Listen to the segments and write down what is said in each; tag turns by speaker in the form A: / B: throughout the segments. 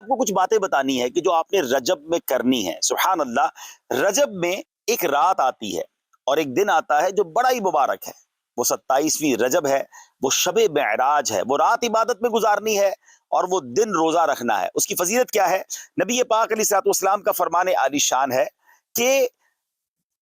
A: آپ کو کچھ باتیں بتانی ہے کہ جو آپ نے رجب میں کرنی ہے. سبحان اللہ، رجب میں ایک رات آتی ہے اور ایک دن آتا ہے جو بڑا ہی مبارک ہے. وہ 27ویں رجب ہے، وہ شب معراج ہے. وہ رات عبادت میں گزارنی ہے اور وہ دن روزہ رکھنا ہے. اس کی فضیلت کیا ہے؟ نبی پاک علیہ الصلوۃ والسلام کا فرمان عالی شان ہے کہ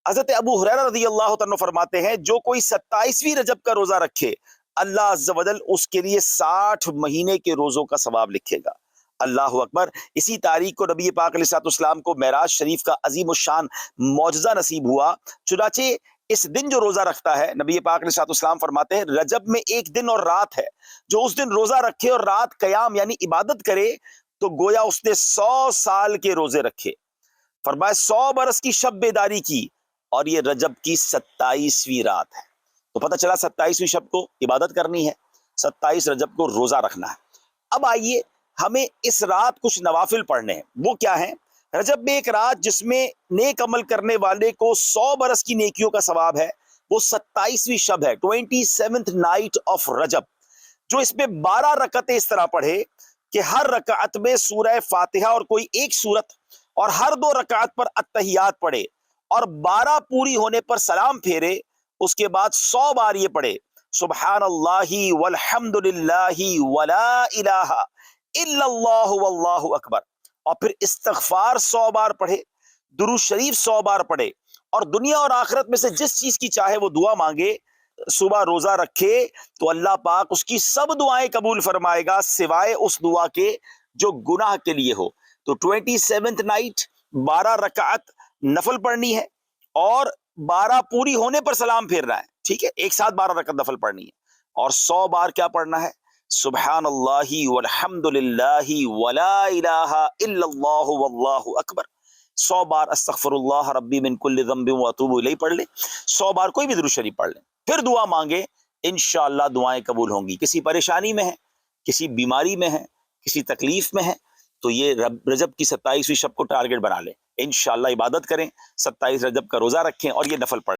A: حضرت ابو ہریرہ رضی اللہ تعالیٰ فرماتے ہیں جو کوئی 27ویں رجب کا روزہ رکھے اللہ عز و جل اس کے لیے 60 مہینے کے روزوں کا ثواب لکھے گا. اللہ اکبر. اسی تاریخ کو نبی پاک علیہ الصلوۃ والسلام کو معراج شریف کا عظیم الشان معجزہ نصیب ہوا. چنانچہ اس دن جو روزہ رکھتا ہے، نبی پاک علیہ الصلوۃ والسلام فرماتے ہیں رجب میں ایک دن اور رات ہے، جو اس دن روزہ رکھے اور رات قیام یعنی عبادت کرے تو گویا اس نے 100 سال کے روزے رکھے. فرمایا 100 برس کی شب بیداری کی اور یہ رجب کی 27ویں رات ہے. تو پتہ چلا 27ویں شب کو عبادت کرنی ہے، 27 رجب کو روزہ رکھنا ہے. اب آئیے ہمیں اس رات کچھ نوافل پڑھنے ہیں. وہ کیا ہیں؟ رجب میں ایک رات جس میں نیک عمل کرنے والے کو 100 برس کی نیکیوں کا ثواب ہے، وہ 27ویں شب ہے، 27th نائٹ آف رجب. جو اس میں 12 رکعتیں اس طرح پڑھے کہ ہر رکعت میں سورہ فاتحہ اور کوئی ایک سورت اور ہر 2 رکعت پر التحیات پڑھے اور 12 پوری ہونے پر سلام پھیرے. اس کے بعد 100 بار یہ پڑھے سبحان اللہ والحمد للہ ولا الہ الا اللہ واللہ اکبر، اور پھر استغفار 100 بار پڑھے، درود شریف 100 بار پڑھے اور دنیا اور آخرت میں سے جس چیز کی چاہے وہ دعا مانگے. صبح روزہ رکھے تو اللہ پاک اس کی سب دعائیں قبول فرمائے گا سوائے اس دعا کے جو گناہ کے لیے ہو. تو 27th نائٹ 12 رکعت نفل پڑھنی ہے اور 12 پوری ہونے پر سلام پھیرنا ہے. ٹھیک ہے، ایک ساتھ 12 رکعت نفل پڑھنی ہے اور 100 بار کیا پڑھنا ہے؟ سبحان اللہ والحمد للہ ولا الہ الا اللہ واللہ اکبر. 100 بار استغفر اللہ ربی من کل ذنب واتوب الیہ پڑھ لیں. 100 بار کوئی بھی درود شریف پڑھ لیں، پھر دعا مانگے، انشاءاللہ دعائیں قبول ہوں گی. کسی پریشانی میں ہے، کسی بیماری میں ہے، کسی تکلیف میں ہے تو یہ رجب کی 27ویں شب کو ٹارگٹ بنا لیں. انشاءاللہ عبادت کریں، 27 رجب کا روزہ رکھیں اور یہ نفل پڑھیں.